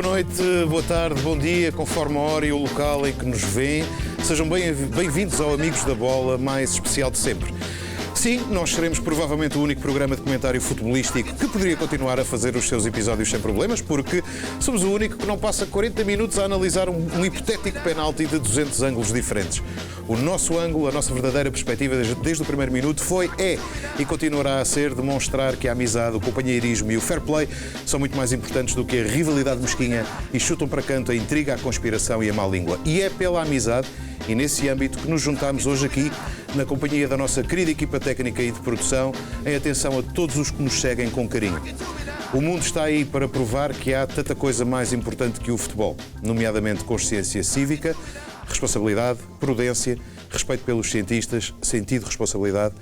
Boa noite, boa tarde, bom dia, conforme a hora e o local em que nos vêem. Sejam bem-vindos ao Amigos da Bola mais especial de sempre. Sim, nós seremos provavelmente o único programa de comentário futebolístico que poderia continuar a fazer os seus episódios sem problemas, porque somos o único que não passa 40 minutos a analisar um hipotético penalti de 200 ângulos diferentes. O nosso ângulo, a nossa verdadeira perspectiva desde o primeiro minuto é e continuará a ser demonstrar que a amizade, o companheirismo e o fair play são muito mais importantes do que a rivalidade mesquinha e chutam para canto a intriga, a conspiração e a má língua. E é pela amizade e nesse âmbito que nos juntamos hoje aqui, na companhia da nossa querida equipa técnica e de produção, em atenção a todos os que nos seguem com carinho. O mundo está aí para provar que há tanta coisa mais importante que o futebol, nomeadamente consciência cívica, responsabilidade, prudência, respeito pelos cientistas, sentido de responsabilidade,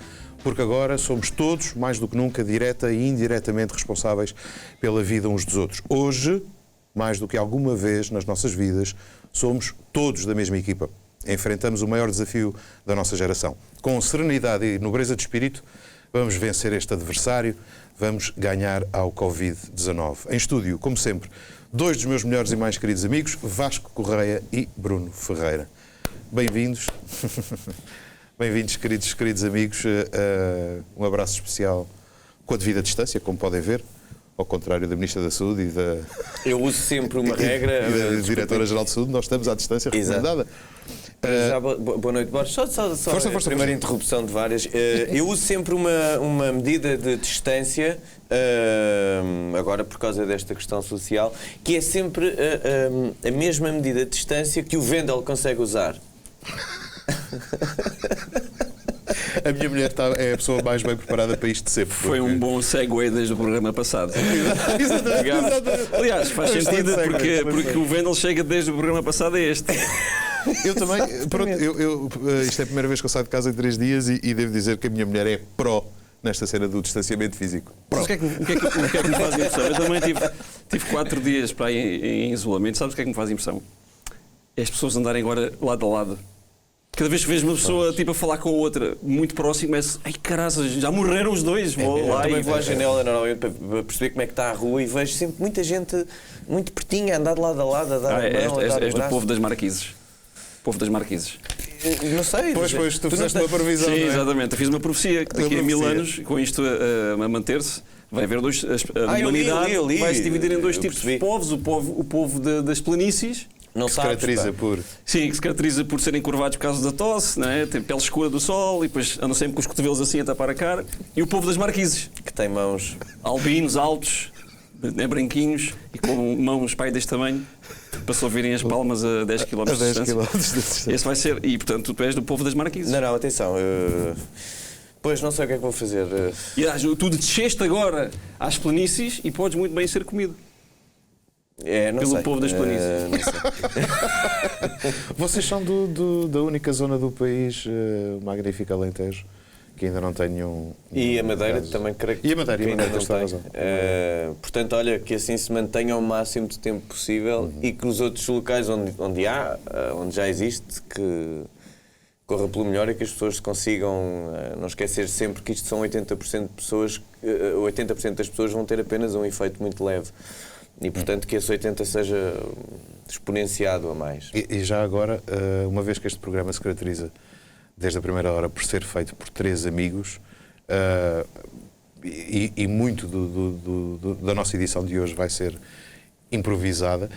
porque agora somos todos, mais do que nunca, direta e indiretamente responsáveis pela vida uns dos outros. Hoje, mais do que alguma vez nas nossas vidas, somos todos da mesma equipa. Enfrentamos o maior desafio da nossa geração. Com serenidade e nobreza de espírito, vamos vencer este adversário, vamos ganhar ao Covid-19. Em estúdio, como sempre, dois dos meus melhores e mais queridos amigos, Vasco Correia e Bruno Ferreira. Bem-vindos. Bem-vindos, queridos amigos. Um abraço especial com a devida distância, como podem ver. Ao contrário da Ministra da Saúde e da... Eu uso sempre uma regra... e da Diretora-Geral de Saúde, nós estamos à distância recomendada. Já, boa noite, Borges. Só força, primeira interrupção de várias. Eu uso sempre uma medida de distância, agora por causa desta questão social, que é sempre a mesma medida de distância que o Wendel consegue usar. A minha mulher é a pessoa mais bem preparada para isto de sempre. Foi um bom segue desde o programa passado. Exatamente. Aliás, faz sentido porque o Wendel chega desde o programa passado a este. Eu também. Pronto, isto é a primeira vez que eu saio de casa em 3 dias e devo dizer que a minha mulher é pró nesta cena do distanciamento físico. Mas o que é que me faz impressão? Eu também tive 4 dias para ir em isolamento. Sabes o que é que me faz impressão? É as pessoas andarem agora lado a lado. Cada vez que vejo uma pessoa tipo, a falar com a outra muito próximo, é ai caraças, já morreram os dois. Eu também vou à janela normalmente para perceber como é que está a rua e vejo sempre muita gente muito pertinho a andar de lado a lado, a dar a mão, és do povo das Marquises. Povo das Marquises. Não sei. Pois, tu fizeste uma previsão. Sim, exatamente. Eu fiz uma profecia que daqui a 1000 anos, com isto a manter-se, vai haver a humanidade vai se dividir em 2 tipos de povos. O povo das planícies. Que se caracteriza por... Sim, que se caracteriza por serem curvados por causa da tosse, não é? Tem pele escura do sol e depois andam sempre com os cotovelos assim a tapar a cara. E o povo das Marquises. Que tem mãos... albinos, altos, branquinhos e com mãos pai deste tamanho, para se ouvirem as palmas a 10 km de distância. Esse vai ser... E, portanto, tu és do povo das Marquises. Não, atenção. Pois, não sei o que é que vou fazer. E tu desceste agora às planícies e podes muito bem ser comido. Pelo povo das planícies. Não sei. Vocês são da única zona do país, o magnífico Alentejo, que ainda não tem nenhum... E a Madeira também creio que... E a Madeira ainda não tem. Razão. Portanto, olha, que assim se mantenha o máximo de tempo possível e que nos outros locais onde já existe, que corra pelo melhor e que as pessoas consigam não esquecer sempre que isto são 80% de pessoas, 80% das pessoas vão ter apenas um efeito muito leve. E, portanto, que esse 80 seja exponenciado a mais. E já agora, uma vez que este programa se caracteriza, desde a primeira hora, por ser feito por 3 amigos, e muito da nossa edição de hoje vai ser improvisada,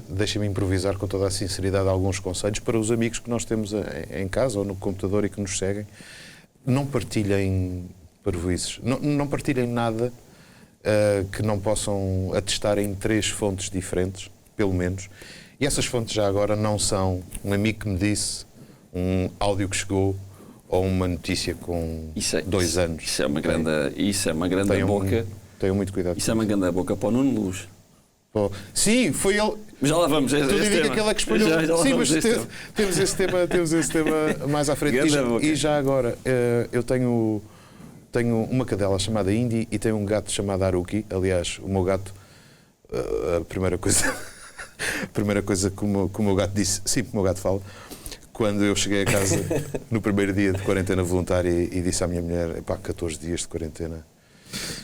deixem-me improvisar com toda a sinceridade alguns conselhos para os amigos que nós temos em casa ou no computador e que nos seguem. Não partilhem parvoíces, não partilhem nada que não possam atestar em 3 fontes diferentes, pelo menos. E essas fontes já agora não são um amigo que me disse, um áudio que chegou ou uma notícia com 2 anos. Isso é uma grande boca. Tenham muito cuidado. Isso é uma grande boca para o Nuno Luz. Sim, foi ele. Mas já lá vamos. Tu diria que aquele é que espalhou. Sim, mas temos esse tema mais à frente. E já agora, eu tenho uma cadela chamada Indy e tenho um gato chamado Haruki. Aliás, o meu gato, a primeira coisa que o meu gato disse, sim, o meu gato fala, quando eu cheguei a casa no primeiro dia de quarentena voluntária e disse à minha mulher, 14 dias de quarentena,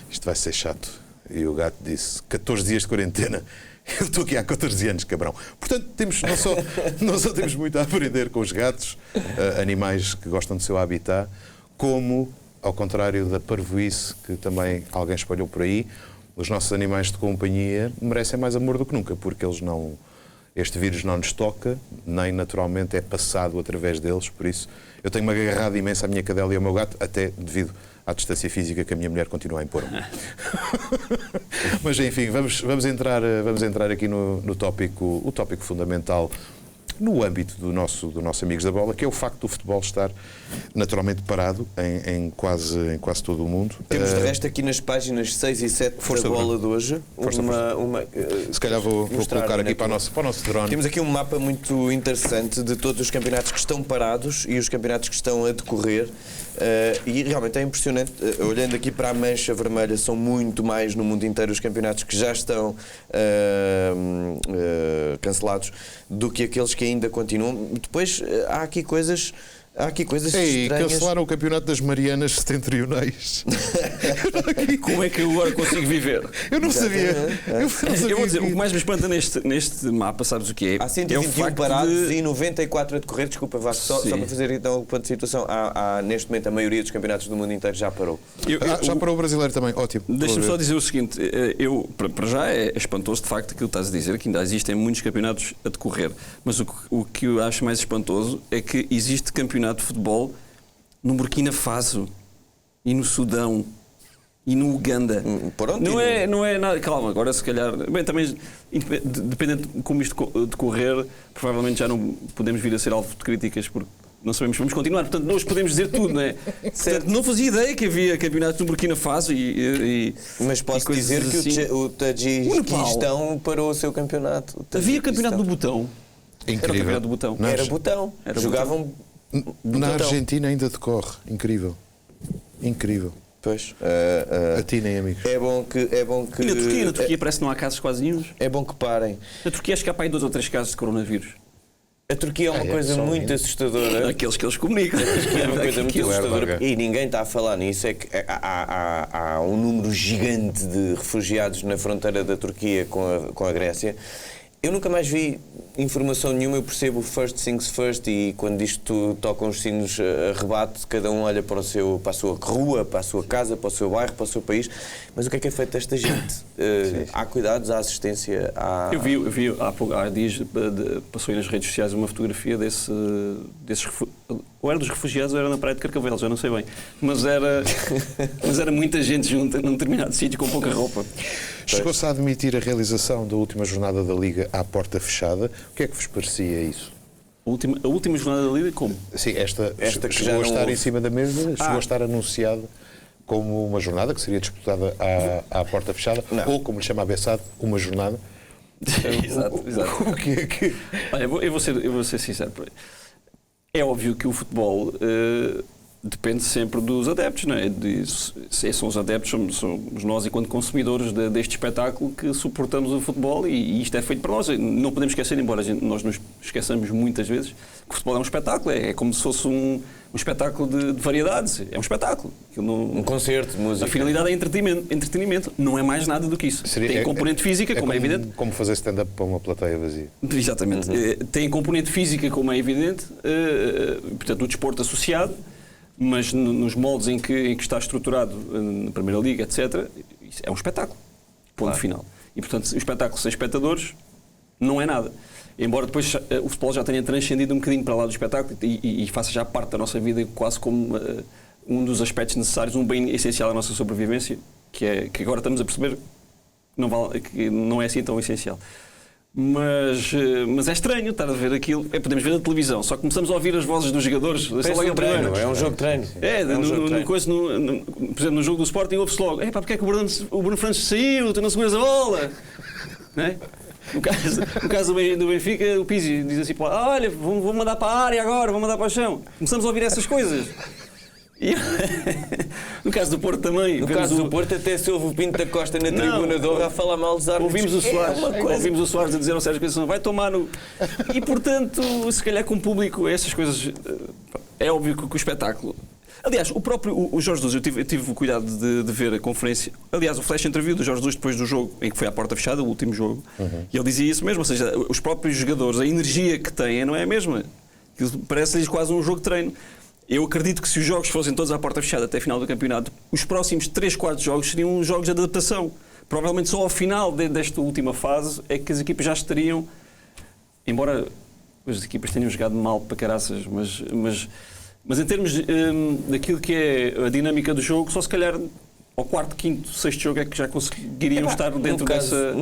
isto vai ser chato. E o gato disse, 14 dias de quarentena, Eu estou aqui há 14 anos, cabrão. Portanto, não só temos muito a aprender com os gatos, animais que gostam do seu habitat, como, ao contrário da parvoíce que também alguém espalhou por aí, os nossos animais de companhia merecem mais amor do que nunca, porque este vírus não nos toca, nem naturalmente é passado através deles, por isso eu tenho uma agarrada imensa à minha cadela e ao meu gato, até devido à distância física que a minha mulher continua a impor. Mas enfim, vamos entrar aqui no tópico, o tópico fundamental no âmbito do nosso Amigos da Bola, que é o facto do futebol estar naturalmente parado em quase todo o mundo. Temos de resto aqui nas páginas 6 e 7 da Bola de hoje se calhar vou colocar aqui para o nosso drone. Temos aqui um mapa muito interessante de todos os campeonatos que estão parados e os campeonatos que estão a decorrer. E realmente é impressionante, olhando aqui para a mancha vermelha, são muito mais no mundo inteiro os campeonatos que já estão cancelados do que aqueles que ainda continuam. Depois há aqui coisas estranhas. Cancelaram o campeonato das Marianas Setentrionais. Como é que eu agora consigo viver? Eu não sabia. Eu vou dizer, o que mais me espanta neste mapa, sabes o que é? Há 121 parados e 94 a decorrer. Desculpa, Vasco, só para fazer então o ponto de situação. Neste momento a maioria dos campeonatos do mundo inteiro já parou. Já parou o brasileiro também, ótimo. Deixa-me só dizer o seguinte, para já é espantoso de facto aquilo que estás a dizer, que ainda existem muitos campeonatos a decorrer, mas o que eu acho mais espantoso é que existe campeonato de futebol no Burkina Faso e no Sudão e no Uganda. Não é nada. Calma, agora se calhar. Bem, também dependendo de como isto decorrer, provavelmente já não podemos vir a ser alvo de críticas porque não sabemos, vamos continuar. Portanto, nós podemos dizer tudo, não é? Portanto, não fazia ideia que havia campeonatos no Burkina Faso mas posso dizer que assim. o Tajiquistão parou o seu campeonato. Havia campeonato do Botão. Incrível. Era o campeonato do Botão. Era Botão. Jogavam. Na Argentina ainda decorre. Incrível. Pois. Atinem, amigos. É bom que. E na Turquia parece que não há casos quase nenhum. É bom que parem. Na Turquia acho que há para aí 2 ou 3 casos de coronavírus. A Turquia é uma coisa muito assustadora. Aqueles que eles comunicam. É uma coisa muito assustadora. E ninguém está a falar nisso. É que há um número gigante de refugiados na fronteira da Turquia com a Grécia. Eu nunca mais vi informação nenhuma, eu percebo o first things first e quando isto tocam os sinos a rebate, cada um olha para a sua rua, para a sua casa, para o seu bairro, para o seu país, mas o que é feito desta gente? Há cuidados, há assistência, há... Eu vi há dias, passou aí nas redes sociais uma fotografia desses ou era dos refugiados ou era na praia de Carcavelos, eu não sei bem, mas era muita gente junta num determinado sítio com pouca roupa. Chegou-se a admitir a realização da última jornada da Liga à porta fechada. O que é que vos parecia isso? A última jornada da Liga, como? Sim, esta que chegou já a estar houve. em cima da mesa, chegou a estar anunciada como uma jornada que seria disputada à porta fechada, ou, como lhe chama a Bessade, uma jornada. Exato. O que é que... Olha, eu vou ser sincero. É óbvio que o futebol depende sempre dos adeptos, não é? São os adeptos, somos nós, enquanto consumidores deste espetáculo, que suportamos o futebol e isto é feito para nós. Não podemos esquecer, embora nós nos esqueçamos muitas vezes, que o futebol é um espetáculo, é como se fosse um espetáculo de variedades. É um espetáculo. Um concerto de música. A finalidade é entretenimento, não é mais nada do que isso. Tem componente física, como é evidente. Como fazer stand-up para uma plateia vazia. Exatamente. Tem componente física, como é evidente, portanto, o desporto associado, mas nos moldes em que está estruturado na Primeira Liga, etc., isso é um espetáculo. Ponto final. E, portanto, o espetáculo sem espectadores não é nada. Embora depois o futebol já tenha transcendido um bocadinho para lá do espetáculo e faça já parte da nossa vida quase como um dos aspectos necessários, um bem essencial à nossa sobrevivência, que agora estamos a perceber que não é assim tão essencial. Mas é estranho estar a ver aquilo. Podemos ver na televisão, só começamos a ouvir as vozes dos jogadores. É um jogo de treino. Por exemplo, no jogo do Sporting ouve-se logo: porque é que o Bruno Fernandes saiu? Tu não seguras a bola? Não é? No caso do Benfica, o Pizzi diz assim: olha, vou mandar para a área agora, vou mandar para o chão. Começamos a ouvir essas coisas. E, no caso do Porto também. No caso do Porto até se ouve o Pinto da Costa na tribuna de honra a falar mal dos árbitros. Ouvimos o Soares a dizer a sérias coisas, vai tomar no... E portanto, se calhar com o público, essas coisas... É óbvio que o espetáculo... Aliás, o Jorge Jesus, eu tive o cuidado de ver a conferência, aliás, o flash interview do Jorge Jesus depois do jogo, em que foi à porta fechada, o último jogo, e ele dizia isso mesmo, ou seja, os próprios jogadores, a energia que têm não é a mesma. Parece-lhes quase um jogo de treino. Eu acredito que se os jogos fossem todos à porta fechada até a final do campeonato, os próximos 3/4 jogos seriam jogos de adaptação. Provavelmente só ao final desta última fase é que as equipas já estariam, embora as equipas tenham jogado mal para caraças, mas em termos daquilo que é a dinâmica do jogo, só se calhar ao quarto, quinto, sexto jogo é que já conseguiriam estar dentro desta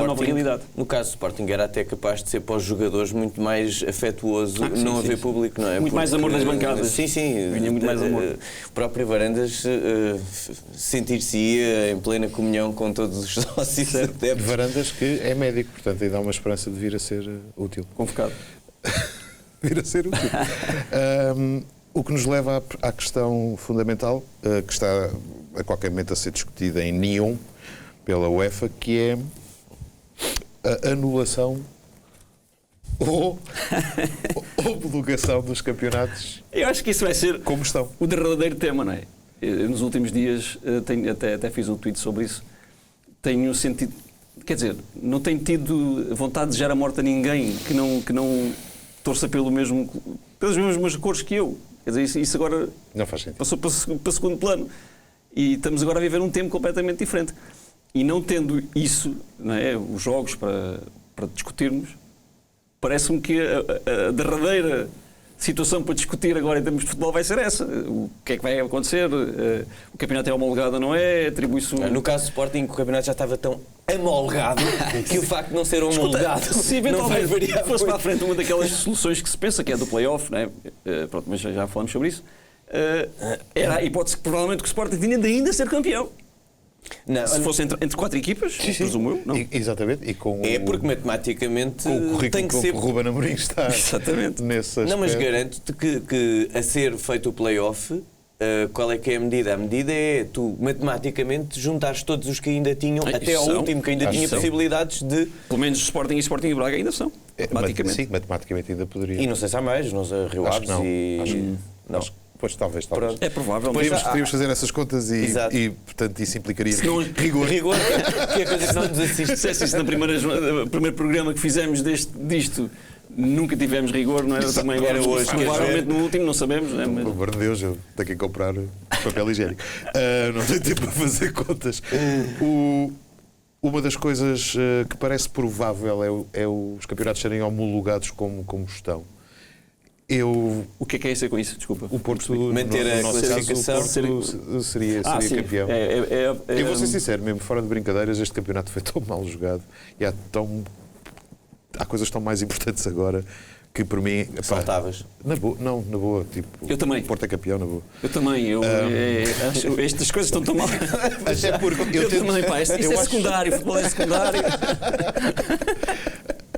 nova realidade. No caso do Sporting era até capaz de ser para os jogadores muito mais afetuoso não haver público, não é? Muito mais amor nas bancadas. Sim. Vinha muito mais amor. O próprio Varandas sentir-se-ia em plena comunhão com todos os sócios. Varandas que é médico, portanto aí dá uma esperança de vir a ser útil. Convocado. Vir a ser útil. O que nos leva à questão fundamental, que está a qualquer momento a ser discutida em Nyon pela UEFA, que é a anulação ou homologação dos campeonatos. Eu acho que isso vai ser como estão. O derradeiro tema, não é? Eu, nos últimos dias até fiz um tweet sobre isso. Tenho sentido, quer dizer, não tenho tido vontade de desejar a morte a ninguém que não torça pelas mesmas cores que eu. Quer dizer, isso agora não faz sentido. Passou para segundo plano. E estamos agora a viver um tempo completamente diferente. E não tendo isso, não é, os jogos para discutirmos, parece-me que a derradeira situação para discutir agora em termos de futebol vai ser essa. O que é que vai acontecer? O campeonato é homologado ou não é? Atribui-se No caso do Sporting, o campeonato já estava tão amolgado que o facto de não ser homologado se eventualmente fosse para a frente uma daquelas soluções que se pensa, que é do play-off, não é? Pronto, mas já falamos sobre isso. Era a hipótese que provavelmente que o Sporting tinha de ainda ser campeão. Não, se fosse entre 4 equipas, presumo eu. Não. Exatamente. E com porque matematicamente com o currículo tem que ser. Que o Ruben Amorim está. Exatamente. Nesse aspecto. Não, mas garanto-te que a ser feito o play-off, qual é que é a medida? A medida é tu matematicamente juntares todos os que ainda tinham, até ao último que ainda tinha possibilidades de. Pelo menos o Sporting e Braga ainda são. Matematicamente. Sim, matematicamente ainda poderia. E não sei se há mais, não sei, Rio Aves e. Não. Pois, talvez. É provável. Podíamos fazer essas contas e portanto, isso implicaria rigor. Rigor, que é a coisa que não nos assiste. Se isso no primeiro programa que fizemos disto, nunca tivemos rigor, não era também agora hoje. Provavelmente no último, não sabemos. Não é? Pelo amor de Deus, eu tenho que comprar papel higiênico. Não tenho tempo para fazer contas. Uma das coisas que parece provável é os campeonatos serem homologados como estão. O que é ser com isso? Desculpa. O Porto, manter a classificação, seria campeão. Eu vou ser sincero, mesmo fora de brincadeiras, este campeonato foi tão mal jogado e há coisas tão mais importantes agora que por mim. Saltavas? Na boa. Tipo, eu também. O Porto é campeão, na boa. Eu também. Estas coisas estão tão mal. Até porque eu também, pá. Isto é secundário, futebol é secundário.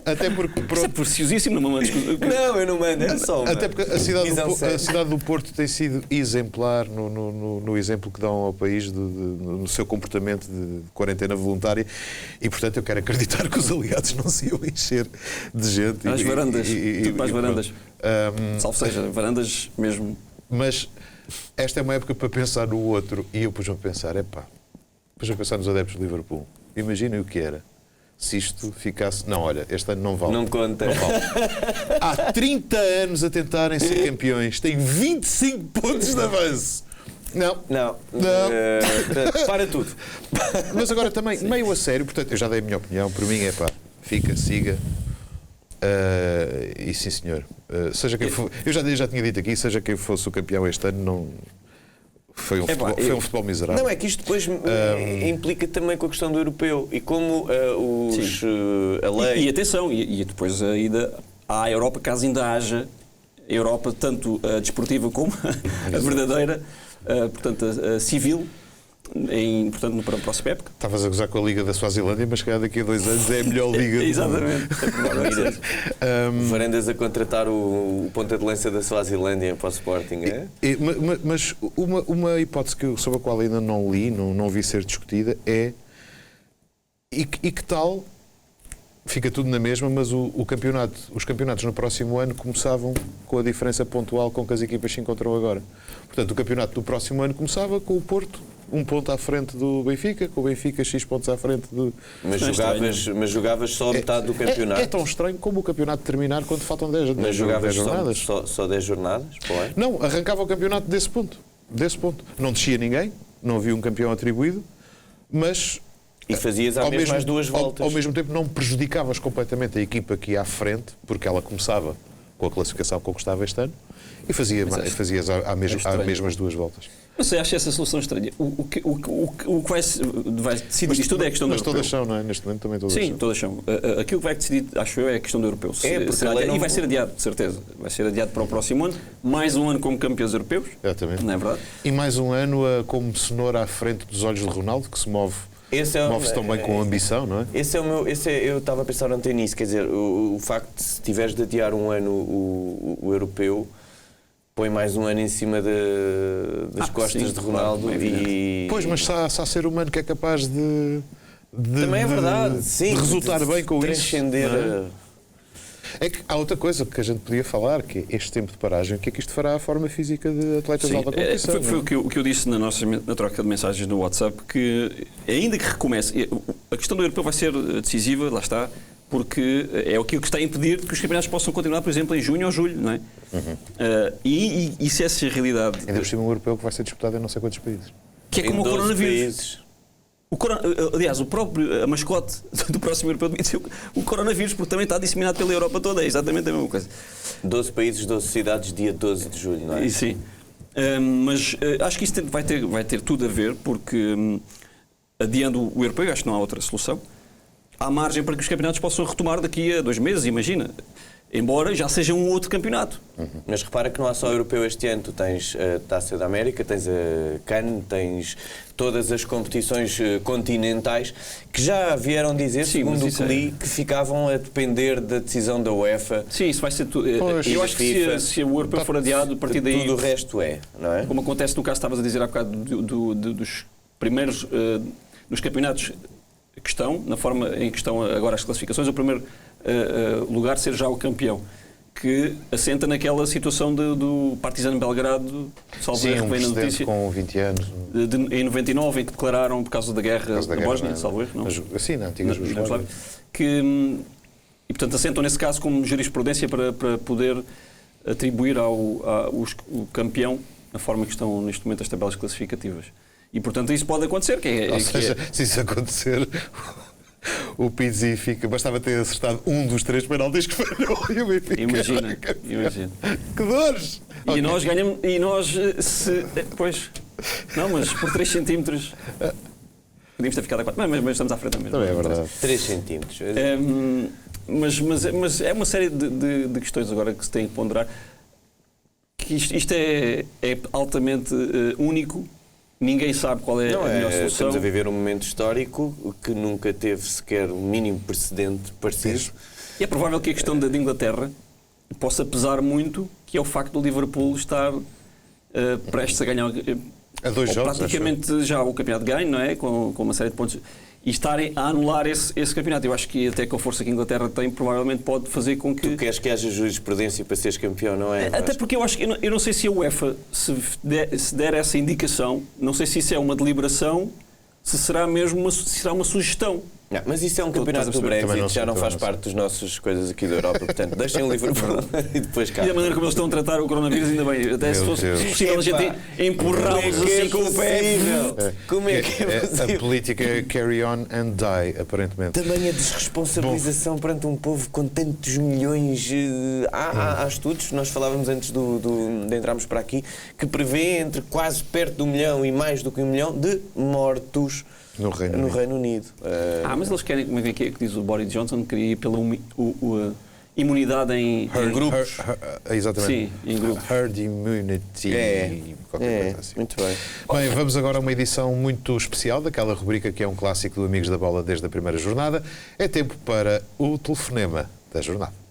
Até porque. Isso é preciosíssimo, não mando. Não, eu não mando, é só. Até porque a cidade do Porto tem sido exemplar no exemplo que dão ao país no seu comportamento de quarentena voluntária e, portanto, eu quero acreditar que os aliados não se iam encher de gente. Às varandas. Tudo para as varandas. Salve seja, varandas mesmo. Mas esta é uma época para pensar no outro e eu pus-me a pensar, pus-me a pensar nos adeptos de Liverpool. Imaginem o que era. Se isto ficasse... Não, olha, este ano não vale. Não conta. Não vale. Há 30 anos a tentarem ser campeões. Têm 25 pontos de avanço. Não. Para tudo. Mas agora também, meio a sério, portanto, eu já dei a minha opinião. Por mim siga. E sim, senhor. Seja quem for... Eu já tinha dito aqui, seja quem fosse o campeão este ano, não... Foi um futebol miserável. Não, é que isto depois implica também com a questão do europeu e como a lei... E atenção, e depois a ida à Europa, caso ainda haja Europa, tanto a desportiva como a verdadeira, portanto, a civil, portanto, no próximo época. Estavas a gozar com a Liga da Suazilândia, mas calhar daqui a 2 anos é a melhor Liga do Exatamente. Varandas a contratar o ponta de lança da Suazilândia para o Sporting, é? Mas uma hipótese sobre a qual ainda não li, não vi ser discutida, é e que tal fica tudo na mesma, mas os campeonatos no próximo ano começavam com a diferença pontual com que as equipas se encontram agora. Portanto, o campeonato do próximo ano começava com o Porto 1 ponto à frente do Benfica, com o Benfica X pontos à frente do... Mas jogavas só metade do campeonato. É tão estranho como o campeonato terminar quando faltam 10 jornadas. Mas jogavas só 10 jornadas? Não, arrancava o campeonato desse ponto. Não descia ninguém, não havia um campeão atribuído, mas... E fazias as 2 voltas. Ao mesmo tempo não prejudicavas completamente a equipa que ia à frente, porque ela começava com a classificação que conquistava este ano, e fazias as mesmas 2 voltas. Não sei, acho essa solução estranha. O que vai decidir isto tudo é a questão do europeu. Mas todas são, não é? Neste momento também todas são. Sim, todas são. Aquilo que vai decidir, acho eu, é a questão do europeu. E vai ser adiado, de certeza. Vai ser adiado para o próximo ano. Mais um ano como campeões europeus. Exatamente. Não é verdade? E mais um ano como cenoura à frente dos olhos de Ronaldo, que se move-se tão bem com ambição, não é? Eu estava a pensar ontem nisso. Quer dizer, o facto de, se tiveres de adiar um ano o europeu, põe mais um ano em cima das costas de Ronaldo. Pois, mas há ser humano que é capaz de também é verdade, sim, de resultar bem com transcender isso. É que há outra coisa que a gente podia falar, que é este tempo de paragem, o que é que isto fará à forma física de atletas de alta competição? Foi o que eu disse na troca de mensagens no WhatsApp, que ainda que recomece, a questão do europeu vai ser decisiva, lá está, porque é aquilo que está a impedir que os campeonatos possam continuar, por exemplo, em junho ou julho, não é? E se essa é a realidade... Ainda por cima um europeu que vai ser disputado em não sei quantos países. Que é como o coronavírus. Aliás, a mascote do próximo europeu devia ser o coronavírus, porque também está disseminado pela Europa toda, é exatamente a mesma coisa. 12 países, 12 cidades, dia 12 de julho, não é? Sim. Mas acho que isso vai ter tudo a ver, porque adiando o europeu, acho que não há outra solução, há margem para que os campeonatos possam retomar daqui a 2 meses, imagina. Embora já seja um outro campeonato. Mas repara que não há só europeu este ano. Tu tens a Taça da América, tens a CAN, tens todas as competições continentais que já vieram dizer, segundo o que li, que ficavam a depender da decisão da UEFA. Sim, isso vai ser tudo. Eu acho que se o europeu for adiado, a partir daí... Tudo o resto não é? Como acontece no caso, estavas a dizer há bocado, dos primeiros... dos campeonatos que estão, na forma em que estão agora as classificações, o primeiro lugar ser já o campeão, que assenta naquela situação do Partizan Belgrado, salvo erro, vem na notícia, com 20 anos. Em 99, em que declararam por causa da guerra da Bósnia, salvo erro, não? Sim, na antiga Jugoslávia. E, portanto, assentam nesse caso como jurisprudência para poder atribuir o campeão na forma que estão neste momento as tabelas classificativas. E, portanto, isso pode acontecer. Ou seja, se isso acontecer... O Pizzi bastava ter acertado um dos 3 penaltis que falhou e o Benfica. Imagina. Que dores! E nós ganhamos. E nós. Pois. Não, mas por 3 centímetros. Podíamos ter ficado a 4. Mas estamos à frente mesmo. Também é verdade. 3 centímetros. Mas é uma série de questões agora que se tem que ponderar. Que isto é altamente único. Ninguém sabe qual é a melhor solução. Estamos a viver um momento histórico que nunca teve sequer o mínimo precedente parecido. E é provável que a questão da Inglaterra possa pesar muito, que é o facto do Liverpool estar prestes a ganhar a 2 jogos, praticamente já o campeonato ganho, não é? Com uma série de pontos. E estarem a anular esse campeonato. Eu acho que até com a força que a Inglaterra tem, provavelmente pode fazer com que... Tu queres que haja jurisprudência para seres campeão, não é? Até porque eu acho que... Eu não sei se a UEFA, se der essa indicação, não sei se isso é uma deliberação, se será mesmo uma sugestão. Não, mas isso é um campeonato do Brexit, já não faz parte das nossas coisas aqui da Europa, portanto, deixem o Liverpool e depois cá. E da maneira como eles estão a tratar o coronavírus, ainda bem, até se fosse possível a gente empurrá-los assim com o pé. Como é que é possível? A política carry on and die, aparentemente. Também a desresponsabilização perante um povo com tantos milhões. Há estudos, nós falávamos antes de entrarmos para aqui, que prevê entre quase perto de 1 milhão e mais do que 1 milhão de mortos no Reino Unido. Mas eles querem, como é que diz o Boris Johnson, queria ir pela imunidade em grupos. Exatamente. Sim, em grupos. Herd immunity. Qualquer coisa assim. Muito bem. Bem, vamos agora a uma edição muito especial daquela rubrica que é um clássico do Amigos da Bola desde a primeira jornada. É tempo para o telefonema da jornada.